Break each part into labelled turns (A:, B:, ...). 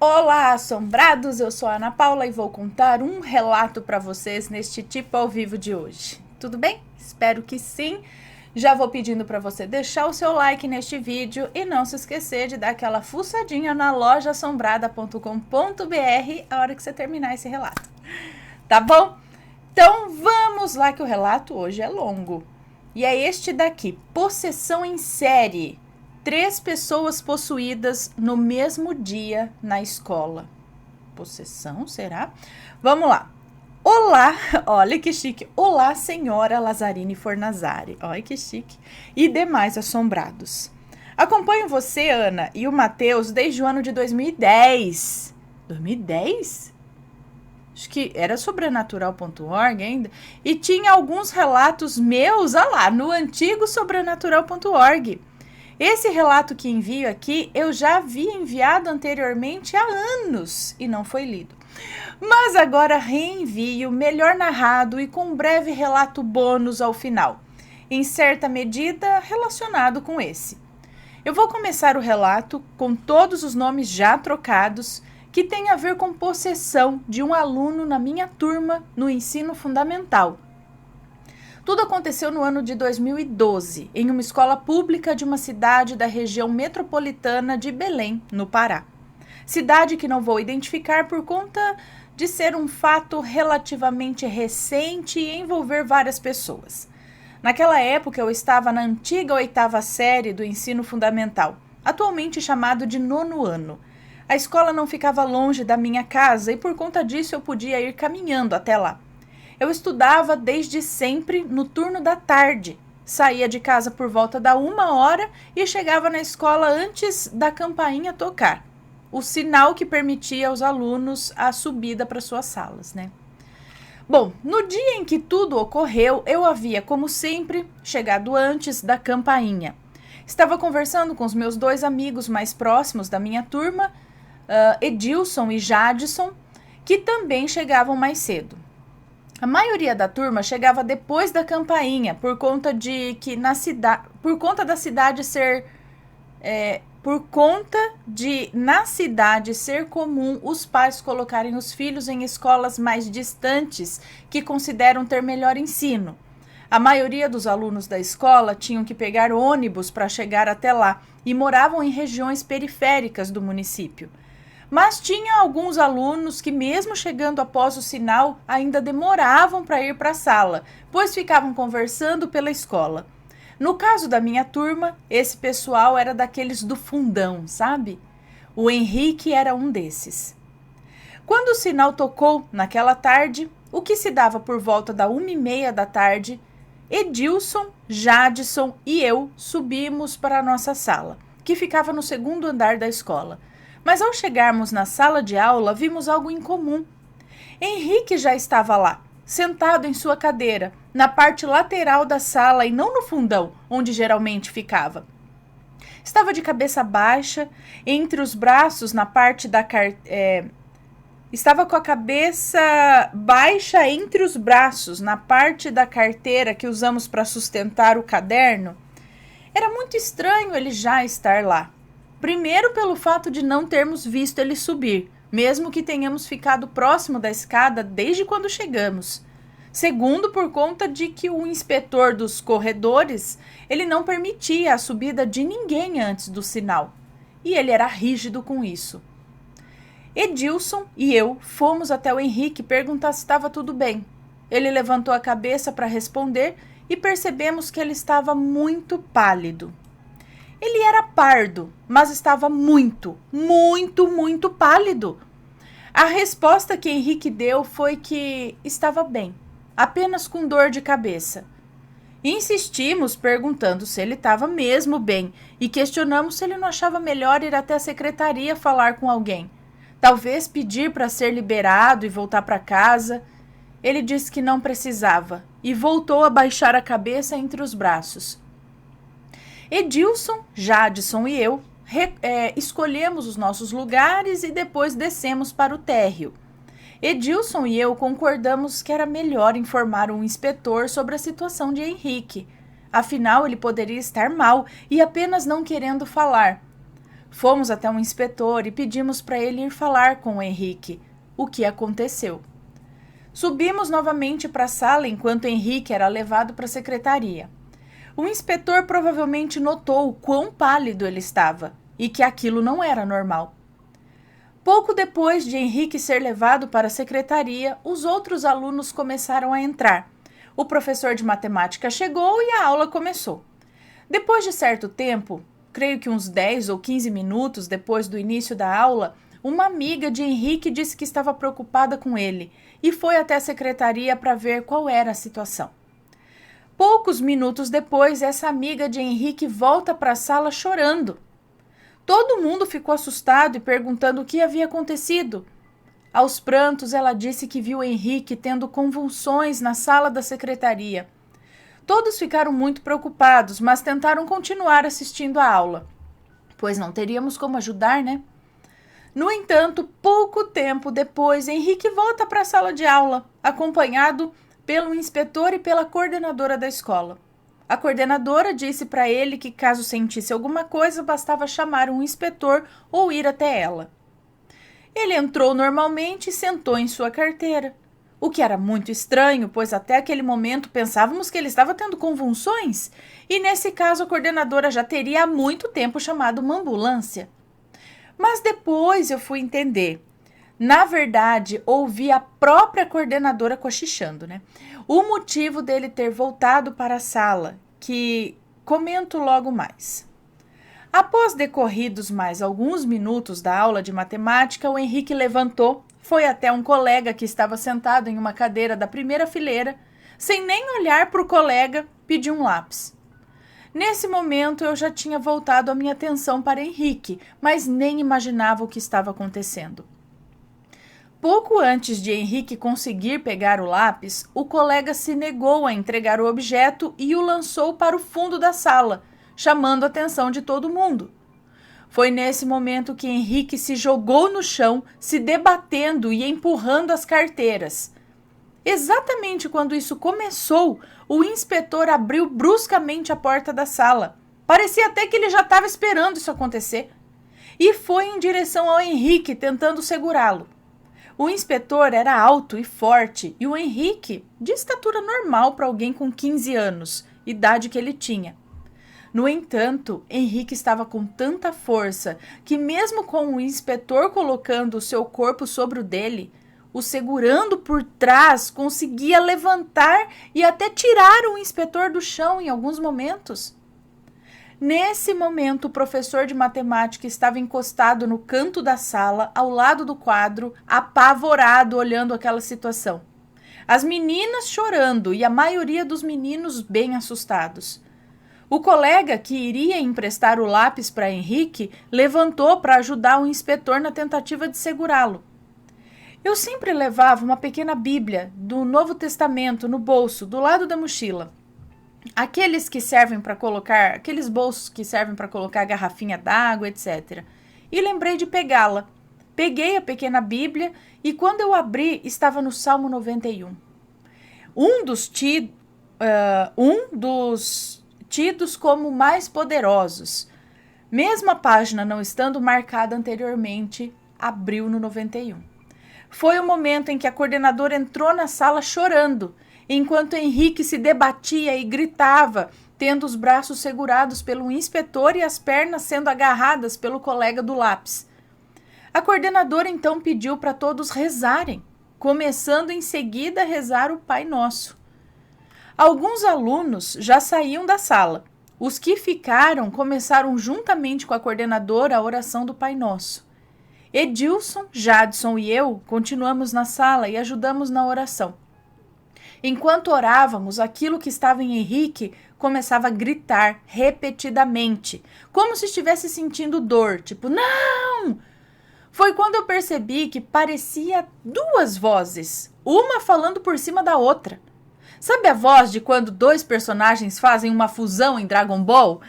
A: Olá, assombrados! Eu sou a Ana Paula e vou contar um relato para vocês neste tipo ao vivo de hoje. Tudo bem? Espero que sim. Já vou pedindo para você deixar o seu like neste vídeo e não se esquecer de dar aquela fuçadinha na lojaassombrada.com.br a hora que você terminar esse relato. Tá bom? Então vamos lá que o relato hoje é longo. E é este daqui, possessão em série. 3 pessoas possuídas no mesmo dia na escola. Possessão, será? Vamos lá. Olá, olha que chique. Olá, senhora Lazarine Fornazari. Olha que chique. E demais assombrados. Acompanho você, Ana, e o Matheus desde o ano de 2010. 2010? Acho que era sobrenatural.org ainda. E tinha alguns relatos meus, olha lá, no antigo sobrenatural.org. Esse relato que envio aqui, eu já havia enviado anteriormente há anos e não foi lido. Mas agora reenvio, melhor narrado e com um breve relato bônus ao final, em certa medida relacionado com esse. Eu vou começar o relato com todos os nomes já trocados, que tem a ver com possessão de um aluno na minha turma no ensino fundamental. Tudo aconteceu no ano de 2012, em uma escola pública de uma cidade da região metropolitana de Belém, no Pará. Cidade que não vou identificar por conta de ser um fato relativamente recente e envolver várias pessoas. Naquela época eu estava na antiga 8ª série do ensino fundamental, atualmente chamado de 9º ano. A escola não ficava longe da minha casa e por conta disso eu podia ir caminhando até lá. Eu estudava desde sempre no turno da tarde. Saía de casa por volta da 1h e chegava na escola antes da campainha tocar. O sinal que permitia aos alunos a subida para suas salas, né? Bom, no dia em que tudo ocorreu, eu havia, como sempre, chegado antes da campainha. Estava conversando com os meus 2 amigos mais próximos da minha turma, Edilson e Jadson, que também chegavam mais cedo. A maioria da turma chegava depois da campainha, por conta na cidade ser comum os pais colocarem os filhos em escolas mais distantes que consideram ter melhor ensino. A maioria dos alunos da escola tinham que pegar ônibus para chegar até lá e moravam em regiões periféricas do município. Mas tinha alguns alunos que, mesmo chegando após o sinal, ainda demoravam para ir para a sala, pois ficavam conversando pela escola. No caso da minha turma, esse pessoal era daqueles do fundão, sabe? O Henrique era um desses. Quando o sinal tocou naquela tarde, o que se dava por volta da 1h30 da tarde, Edilson, Jadson e eu subimos para a nossa sala, que ficava no 2º andar da escola. Mas ao chegarmos na sala de aula, vimos algo incomum. Henrique já estava lá, sentado em sua cadeira, na parte lateral da sala e não no fundão, onde geralmente ficava. Estava de cabeça baixa, entre os braços na parte da Estava com a cabeça baixa entre os braços, na parte da carteira que usamos para sustentar o caderno. Era muito estranho ele já estar lá. Primeiro pelo fato de não termos visto ele subir, mesmo que tenhamos ficado próximo da escada desde quando chegamos. Segundo, por conta de que o inspetor dos corredores, ele não permitia a subida de ninguém antes do sinal. E ele era rígido com isso. Edilson e eu fomos até o Henrique perguntar se estava tudo bem. Ele levantou a cabeça para responder e percebemos que ele estava muito pálido. Ele era pardo, mas estava muito pálido. A resposta que Henrique deu foi que estava bem, apenas com dor de cabeça. Insistimos perguntando se ele estava mesmo bem e questionamos se ele não achava melhor ir até a secretaria falar com alguém. Talvez pedir para ser liberado e voltar para casa. Ele disse que não precisava e voltou a baixar a cabeça entre os braços. Edilson, Jadson e eu escolhemos os nossos lugares e depois descemos para o térreo. Edilson e eu concordamos que era melhor informar um inspetor sobre a situação de Henrique. Afinal, ele poderia estar mal e apenas não querendo falar. Fomos até um inspetor e pedimos para ele ir falar com o Henrique. O que aconteceu? Subimos novamente para a sala enquanto Henrique era levado para a secretaria. O inspetor provavelmente notou o quão pálido ele estava e que aquilo não era normal. Pouco depois de Henrique ser levado para a secretaria, os outros alunos começaram a entrar. O professor de matemática chegou e a aula começou. Depois de certo tempo, creio que uns 10 ou 15 minutos depois do início da aula, uma amiga de Henrique disse que estava preocupada com ele e foi até a secretaria para ver qual era a situação. Poucos minutos depois, essa amiga de Henrique volta para a sala chorando. Todo mundo ficou assustado e perguntando o que havia acontecido. Aos prantos, ela disse que viu Henrique tendo convulsões na sala da secretaria. Todos ficaram muito preocupados, mas tentaram continuar assistindo à aula, pois não teríamos como ajudar, né? No entanto, pouco tempo depois, Henrique volta para a sala de aula, acompanhado pelo inspetor e pela coordenadora da escola. A coordenadora disse para ele que, caso sentisse alguma coisa, bastava chamar um inspetor ou ir até ela. Ele entrou normalmente e sentou em sua carteira, o que era muito estranho, pois até aquele momento pensávamos que ele estava tendo convulsões, e nesse caso a coordenadora já teria há muito tempo chamado uma ambulância. Mas depois eu fui entender. Na verdade, ouvi a própria coordenadora cochichando, né? O motivo dele ter voltado para a sala, que comento logo mais. Após decorridos mais alguns minutos da aula de matemática, o Henrique levantou, foi até um colega que estava sentado em uma cadeira da primeira fileira, sem nem olhar para o colega, pediu um lápis. Nesse momento, eu já tinha voltado a minha atenção para Henrique, mas nem imaginava o que estava acontecendo. Pouco antes de Henrique conseguir pegar o lápis, o colega se negou a entregar o objeto e o lançou para o fundo da sala, chamando a atenção de todo mundo. Foi nesse momento que Henrique se jogou no chão, se debatendo e empurrando as carteiras. Exatamente quando isso começou, o inspetor abriu bruscamente a porta da sala. Parecia até que ele já estava esperando isso acontecer. E foi em direção ao Henrique, tentando segurá-lo. O inspetor era alto e forte, e o Henrique, de estatura normal para alguém com 15 anos, idade que ele tinha. No entanto, Henrique estava com tanta força que, mesmo com o inspetor colocando o seu corpo sobre o dele, o segurando por trás, conseguia levantar e até tirar o inspetor do chão em alguns momentos. Nesse momento, o professor de matemática estava encostado no canto da sala, ao lado do quadro, apavorado, olhando aquela situação. As meninas chorando e a maioria dos meninos bem assustados. O colega que iria emprestar o lápis para Henrique levantou para ajudar o inspetor na tentativa de segurá-lo. Eu sempre levava uma pequena Bíblia do Novo Testamento no bolso, do lado da mochila. Aqueles bolsos que servem para colocar garrafinha d'água, etc. E lembrei de pegá-la. Peguei a pequena Bíblia e quando eu abri, estava no Salmo 91. Um dos tidos como mais poderosos. Mesmo a página não estando marcada anteriormente, abriu no 91. Foi o momento em que a coordenadora entrou na sala chorando, enquanto Henrique se debatia e gritava, tendo os braços segurados pelo inspetor e as pernas sendo agarradas pelo colega do lápis. A coordenadora então pediu para todos rezarem, começando em seguida a rezar o Pai Nosso. Alguns alunos já saíam da sala. Os que ficaram começaram juntamente com a coordenadora a oração do Pai Nosso. Edilson, Jadson e eu continuamos na sala e ajudamos na oração. Enquanto orávamos, aquilo que estava em Henrique começava a gritar repetidamente, como se estivesse sentindo dor, tipo, não! Foi quando eu percebi que parecia duas vozes, uma falando por cima da outra. Sabe a voz de quando dois personagens fazem uma fusão em Dragon Ball?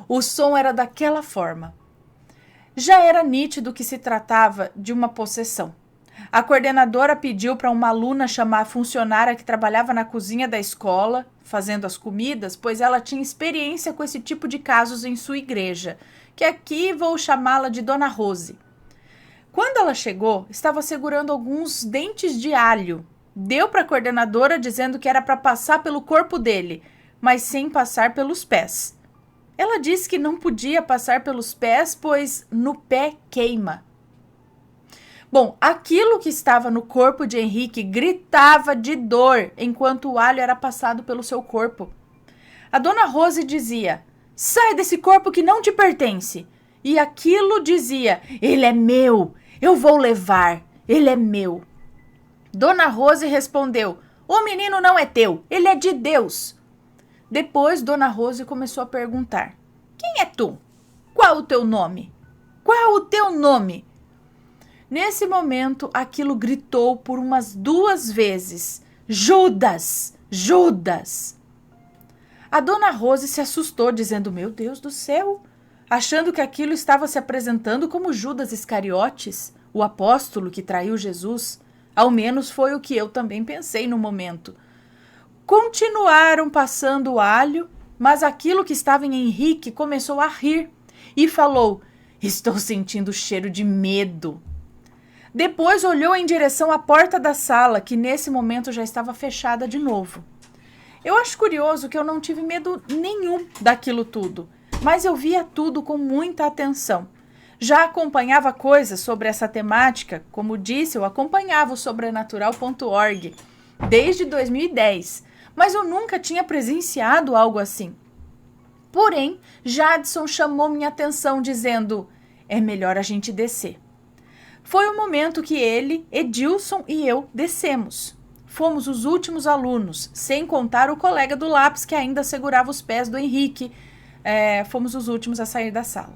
A: O som era daquela forma. Já era nítido que se tratava de uma possessão. A coordenadora pediu para uma aluna chamar a funcionária que trabalhava na cozinha da escola, fazendo as comidas, pois ela tinha experiência com esse tipo de casos em sua igreja, que aqui vou chamá-la de Dona Rose. Quando ela chegou, estava segurando alguns dentes de alho. Deu para a coordenadora dizendo que era para passar pelo corpo dele, mas sem passar pelos pés. Ela disse que não podia passar pelos pés, pois no pé queima. Bom, aquilo que estava no corpo de Henrique gritava de dor enquanto o alho era passado pelo seu corpo. A Dona Rose dizia: sai desse corpo que não te pertence. E aquilo dizia: ele é meu, eu vou levar, ele é meu. Dona Rose respondeu: o menino não é teu, ele é de Deus. Depois Dona Rose começou a perguntar: quem é tu? Qual o teu nome? Qual o teu nome? Nesse momento, aquilo gritou por umas 2 vezes: Judas! Judas! A Dona Rose se assustou, dizendo: meu Deus do céu! Achando que aquilo estava se apresentando como Judas Iscariotes, o apóstolo que traiu Jesus. Ao menos foi o que eu também pensei no momento. Continuaram passando o alho, mas aquilo que estava em Henrique começou a rir e falou: estou sentindo cheiro de medo. Depois olhou em direção à porta da sala, que nesse momento já estava fechada de novo. Eu acho curioso que eu não tive medo nenhum daquilo tudo, mas eu via tudo com muita atenção. Já acompanhava coisas sobre essa temática, como disse, eu acompanhava o sobrenatural.org desde 2010, mas eu nunca tinha presenciado algo assim. Porém, Jadson chamou minha atenção dizendo: é melhor a gente descer. Foi o momento que ele, Edilson e eu descemos. Fomos os últimos alunos, sem contar o colega do lápis que ainda segurava os pés do Henrique. Fomos os últimos a sair da sala.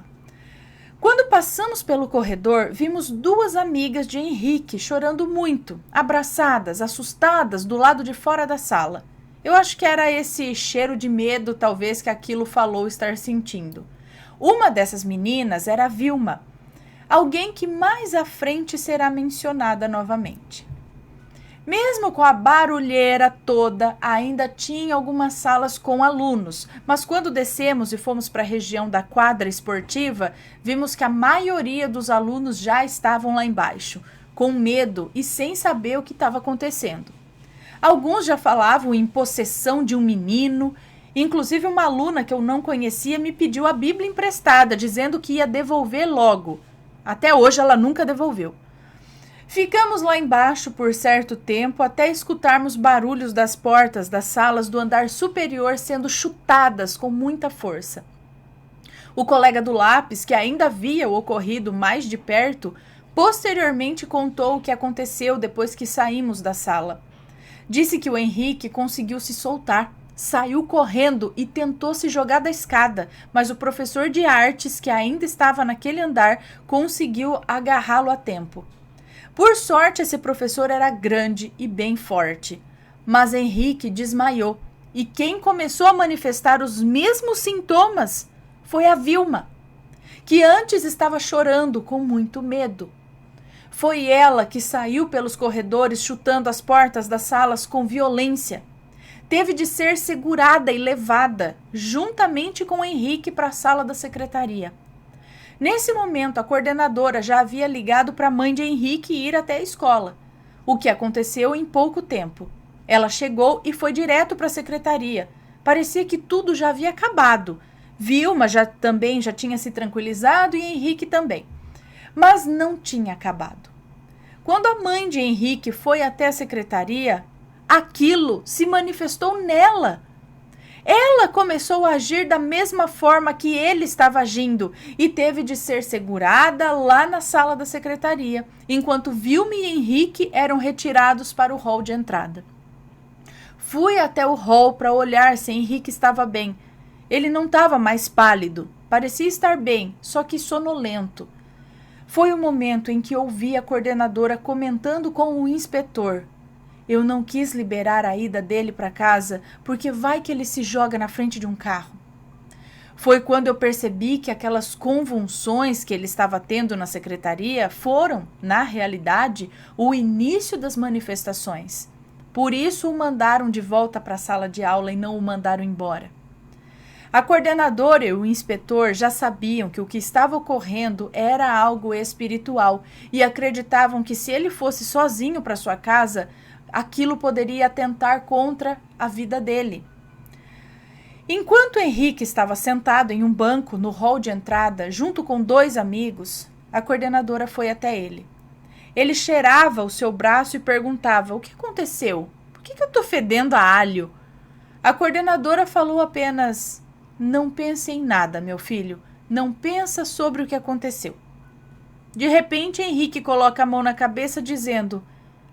A: Quando passamos pelo corredor, vimos 2 amigas de Henrique chorando muito, abraçadas, assustadas do lado de fora da sala. Eu acho que era esse cheiro de medo, talvez, que aquilo falou estar sentindo. Uma dessas meninas era a Vilma, alguém que mais à frente será mencionada novamente. Mesmo com a barulheira toda, ainda tinha algumas salas com alunos, mas quando descemos e fomos para a região da quadra esportiva, vimos que a maioria dos alunos já estavam lá embaixo, com medo e sem saber o que estava acontecendo. Alguns já falavam em possessão de um menino, inclusive uma aluna que eu não conhecia me pediu a Bíblia emprestada, dizendo que ia devolver logo. Até hoje ela nunca devolveu. Ficamos lá embaixo por certo tempo até escutarmos barulhos das portas das salas do andar superior sendo chutadas com muita força. O colega do lápis, que ainda via o ocorrido mais de perto, posteriormente contou o que aconteceu depois que saímos da sala. Disse que o Henrique conseguiu se soltar, saiu correndo e tentou se jogar da escada, mas o professor de artes, que ainda estava naquele andar, conseguiu agarrá-lo a tempo. Por sorte, esse professor era grande e bem forte, mas Henrique desmaiou, e quem começou a manifestar os mesmos sintomas foi a Vilma, que antes estava chorando com muito medo. Foi ela que saiu pelos corredores chutando as portas das salas com violência. Teve de ser segurada e levada, juntamente com Henrique, para a sala da secretaria. Nesse momento, a coordenadora já havia ligado para a mãe de Henrique ir até a escola, o que aconteceu em pouco tempo. Ela chegou e foi direto para a secretaria. Parecia que tudo já havia acabado. Vilma também já tinha se tranquilizado e Henrique também. Mas não tinha acabado. Quando a mãe de Henrique foi até a secretaria, aquilo se manifestou nela. Ela começou a agir da mesma forma que ele estava agindo e teve de ser segurada lá na sala da secretaria, enquanto Vilma e Henrique eram retirados para o hall de entrada. Fui até o hall para olhar se Henrique estava bem. Ele não estava mais pálido, parecia estar bem, só que sonolento. Foi o momento em que ouvi a coordenadora comentando com o inspetor: eu não quis liberar a ida dele para casa, porque vai que ele se joga na frente de um carro. Foi quando eu percebi que aquelas convulsões que ele estava tendo na secretaria foram, na realidade, o início das manifestações. Por isso o mandaram de volta para a sala de aula e não o mandaram embora. A coordenadora e o inspetor já sabiam que o que estava ocorrendo era algo espiritual e acreditavam que se ele fosse sozinho para sua casa, aquilo poderia atentar contra a vida dele. Enquanto Henrique estava sentado em um banco no hall de entrada, junto com 2 amigos, a coordenadora foi até ele. Ele cheirava o seu braço e perguntava: "O que aconteceu? Por que eu estou fedendo a alho?" A coordenadora falou apenas: "Não pense em nada, meu filho. Não pensa sobre o que aconteceu." De repente, Henrique coloca a mão na cabeça dizendo: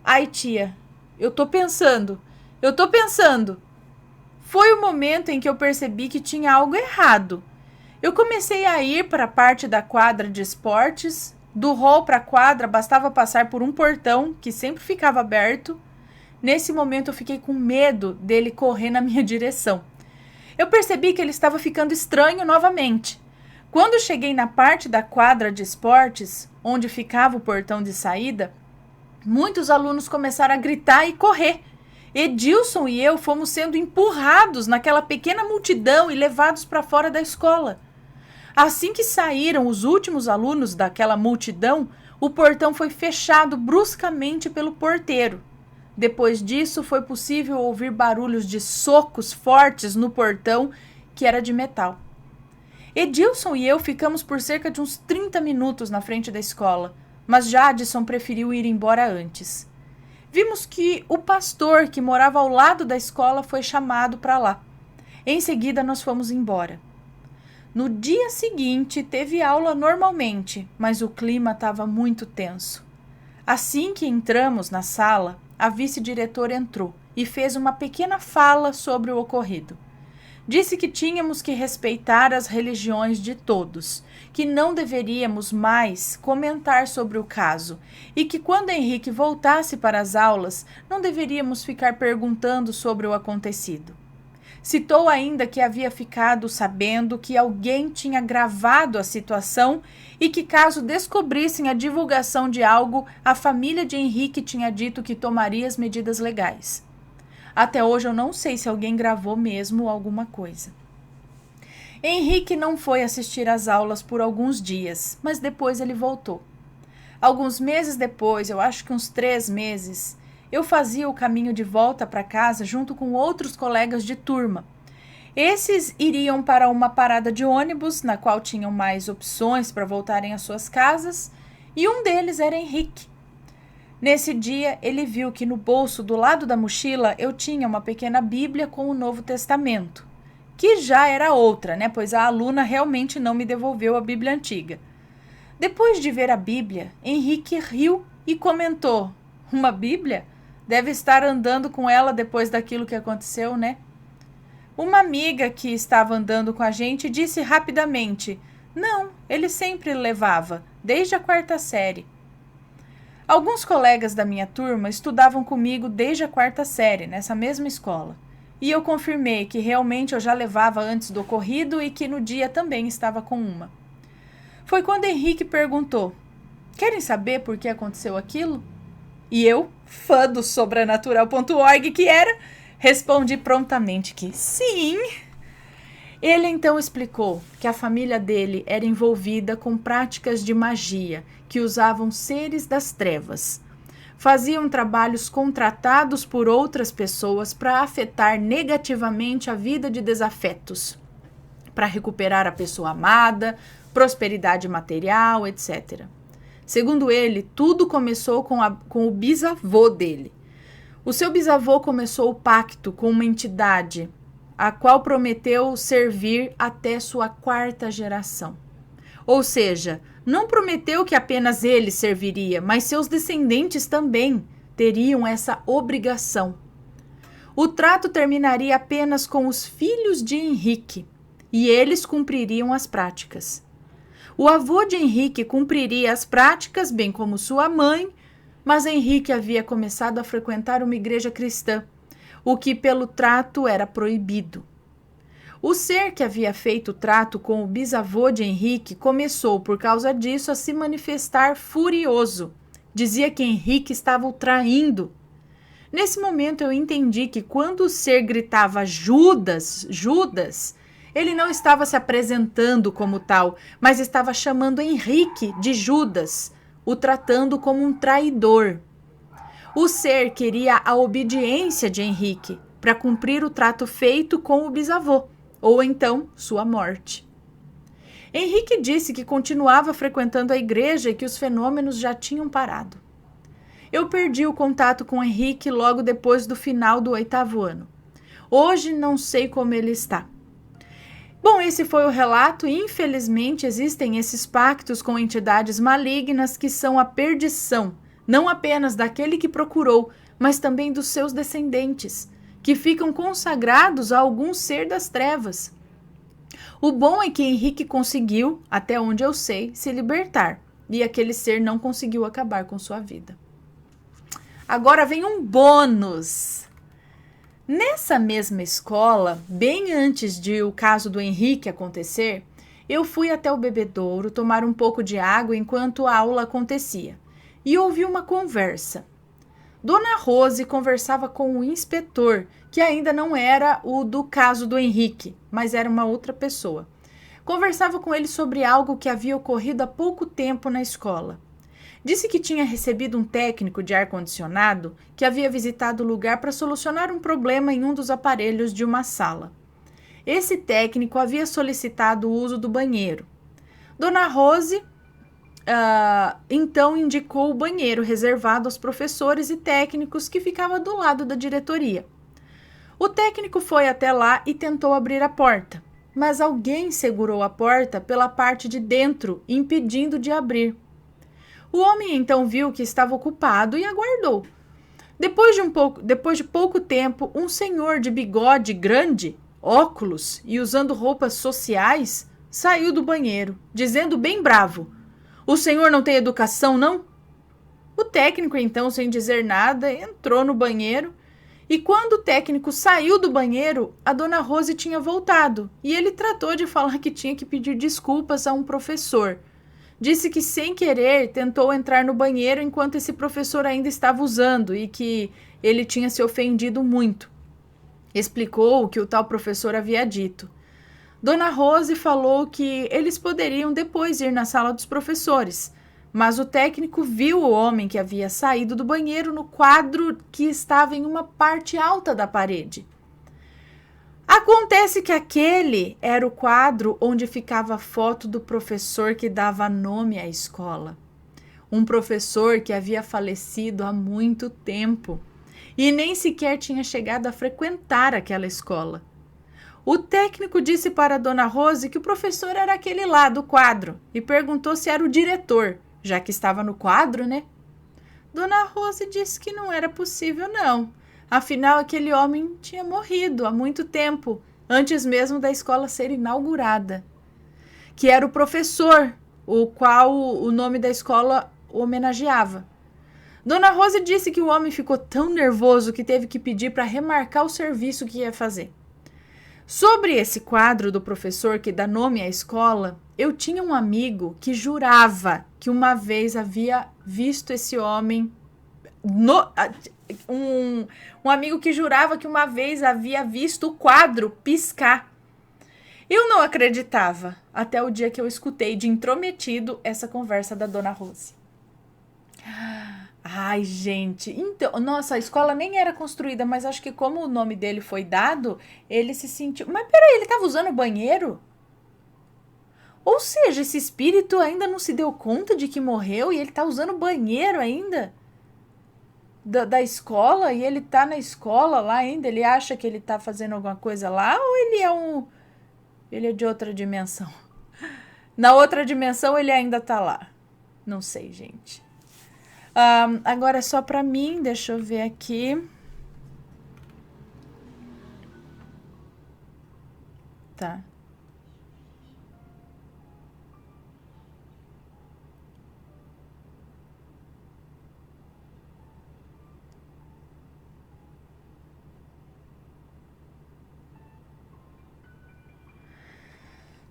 A: "Ai, tia, eu tô pensando. Foi o momento em que eu percebi que tinha algo errado. Eu comecei a ir para a parte da quadra de esportes. Do hall para a quadra bastava passar por um portão que sempre ficava aberto. Nesse momento eu fiquei com medo dele correr na minha direção. Eu percebi que ele estava ficando estranho novamente. Quando cheguei na parte da quadra de esportes, onde ficava o portão de saída, muitos alunos começaram a gritar e correr. Edilson e eu fomos sendo empurrados naquela pequena multidão e levados para fora da escola. Assim que saíram os últimos alunos daquela multidão, o portão foi fechado bruscamente pelo porteiro. Depois disso, foi possível ouvir barulhos de socos fortes no portão, que era de metal. Edilson e eu ficamos por cerca de uns 30 minutos na frente da escola, mas Jadson preferiu ir embora antes. Vimos que o pastor que morava ao lado da escola foi chamado para lá. Em seguida, nós fomos embora. No dia seguinte, teve aula normalmente, mas o clima estava muito tenso. Assim que entramos na sala, a vice-diretora entrou e fez uma pequena fala sobre o ocorrido. Disse que tínhamos que respeitar as religiões de todos, que não deveríamos mais comentar sobre o caso e que quando Henrique voltasse para as aulas, não deveríamos ficar perguntando sobre o acontecido. Citou ainda que havia ficado sabendo que alguém tinha gravado a situação e que, caso descobrissem a divulgação de algo, a família de Henrique tinha dito que tomaria as medidas legais. Até hoje eu não sei se alguém gravou mesmo alguma coisa. Henrique não foi assistir às aulas por alguns dias, mas depois ele voltou. Alguns meses depois, eu acho que uns 3 meses, eu fazia o caminho de volta para casa junto com outros colegas de turma. Esses iriam para uma parada de ônibus, na qual tinham mais opções para voltarem às suas casas, e um deles era Henrique. Nesse dia, ele viu que no bolso do lado da mochila eu tinha uma pequena Bíblia com o Novo Testamento, que já era outra, né? Pois a aluna realmente não me devolveu a Bíblia antiga. Depois de ver a Bíblia, Henrique riu e comentou: "Uma Bíblia? Deve estar andando com ela depois daquilo que aconteceu, né?" Uma amiga que estava andando com a gente disse rapidamente: "Não, ele sempre levava, desde a 4ª série." Alguns colegas da minha turma estudavam comigo desde a 4ª série, nessa mesma escola. E eu confirmei que realmente eu já levava antes do ocorrido e que no dia também estava com uma. Foi quando Henrique perguntou: "Querem saber por que aconteceu aquilo?" E eu, fã do sobrenatural.org que era, respondi prontamente que sim. Ele então explicou que a família dele era envolvida com práticas de magia que usavam seres das trevas. Faziam trabalhos contratados por outras pessoas para afetar negativamente a vida de desafetos, para recuperar a pessoa amada, prosperidade material, etc. Segundo ele, tudo começou com o bisavô dele. O seu bisavô começou o pacto com uma entidade, a qual prometeu servir até sua 4ª geração. Ou seja, não prometeu que apenas ele serviria, mas seus descendentes também teriam essa obrigação. O trato terminaria apenas com os filhos de Henrique, e eles cumpririam as práticas. O avô de Henrique cumpriria as práticas, bem como sua mãe, mas Henrique havia começado a frequentar uma igreja cristã, o que pelo trato era proibido. O ser que havia feito o trato com o bisavô de Henrique começou, por causa disso, a se manifestar furioso. Dizia que Henrique estava o traindo. Nesse momento eu entendi que quando o ser gritava "Judas, Judas", Ele não estava se apresentando como tal, mas estava chamando Henrique de Judas, o tratando como um traidor. O ser queria a obediência de Henrique para cumprir o trato feito com o bisavô, ou então sua morte. Henrique disse que continuava frequentando a igreja e que os fenômenos já tinham parado. Eu perdi o contato com Henrique logo depois do final do 8º ano. Hoje não sei como ele está. Bom, esse foi o relato e infelizmente existem esses pactos com entidades malignas que são a perdição, não apenas daquele que procurou, mas também dos seus descendentes, que ficam consagrados a algum ser das trevas. O bom é que Henrique conseguiu, até onde eu sei, se libertar, e aquele ser não conseguiu acabar com sua vida. Agora vem um bônus. Nessa mesma escola, bem antes de o caso do Henrique acontecer, eu fui até o bebedouro tomar um pouco de água enquanto a aula acontecia, e ouvi uma conversa. Dona Rose conversava com o inspetor, que ainda não era o do caso do Henrique, mas era uma outra pessoa. Conversava com ele sobre algo que havia ocorrido há pouco tempo na escola. Disse que tinha recebido um técnico de ar-condicionado que havia visitado o lugar para solucionar um problema em um dos aparelhos de uma sala. Esse técnico havia solicitado o uso do banheiro. Dona Rose então indicou o banheiro reservado aos professores e técnicos que ficava do lado da diretoria. O técnico foi até lá e tentou abrir a porta, mas alguém segurou a porta pela parte de dentro, impedindo de abrir. O homem então viu que estava ocupado e aguardou. Depois de pouco tempo, um senhor de bigode grande, óculos e usando roupas sociais, saiu do banheiro, dizendo bem bravo: "O senhor não tem educação, não?" O técnico, então, sem dizer nada, entrou no banheiro e quando o técnico saiu do banheiro, a Dona Rose tinha voltado e ele tratou de falar que tinha que pedir desculpas a um professor. Disse que, sem querer, tentou entrar no banheiro enquanto esse professor ainda estava usando e que ele tinha se ofendido muito. Explicou o que o tal professor havia dito. Dona Rose falou que eles poderiam depois ir na sala dos professores, mas o técnico viu o homem que havia saído do banheiro no quadro que estava em uma parte alta da parede. Acontece que aquele era o quadro onde ficava a foto do professor que dava nome à escola. Um professor que havia falecido há muito tempo e nem sequer tinha chegado a frequentar aquela escola. O técnico disse para a Dona Rose que o professor era aquele lá do quadro e perguntou se era o diretor, já que estava no quadro, né? Dona Rose disse que não era possível, não. Afinal, aquele homem tinha morrido há muito tempo, antes mesmo da escola ser inaugurada. Que era o professor, o qual o nome da escola homenageava. Dona Rose disse que o homem ficou tão nervoso que teve que pedir para remarcar o serviço que ia fazer. Sobre esse quadro do professor que dá nome à escola, eu tinha um amigo que jurava que uma vez havia visto esse homem... Um amigo que jurava que uma vez havia visto o quadro piscar. Eu não acreditava, até o dia que eu escutei de intrometido essa conversa da Dona Rose. Ai, gente, então, nossa, a escola nem era construída, mas acho que como o nome dele foi dado, ele se sentiu... Mas peraí, ele estava usando o banheiro? Ou seja, esse espírito ainda não se deu conta de que morreu e ele está usando o banheiro ainda? Da escola, e ele tá na escola lá ainda, ele acha que ele tá fazendo alguma coisa lá, ou ele é de outra dimensão? Na outra dimensão ele ainda tá lá. Não sei, gente. Agora é só pra mim, deixa eu ver aqui. Tá.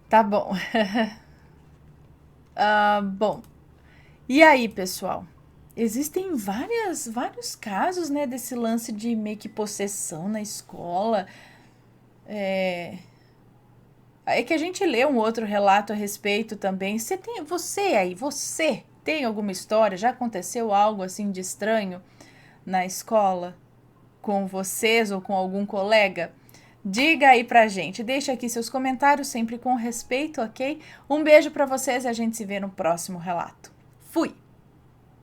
A: Tá bom. Bom, e aí, pessoal? Existem vários casos, né, desse lance de meio que possessão na escola. É que a gente lê um outro relato a respeito também. Você tem alguma história? Já aconteceu algo assim de estranho na escola com vocês ou com algum colega? Diga aí pra gente. Deixa aqui seus comentários, sempre com respeito, ok? Um beijo pra vocês e a gente se vê no próximo relato. Fui!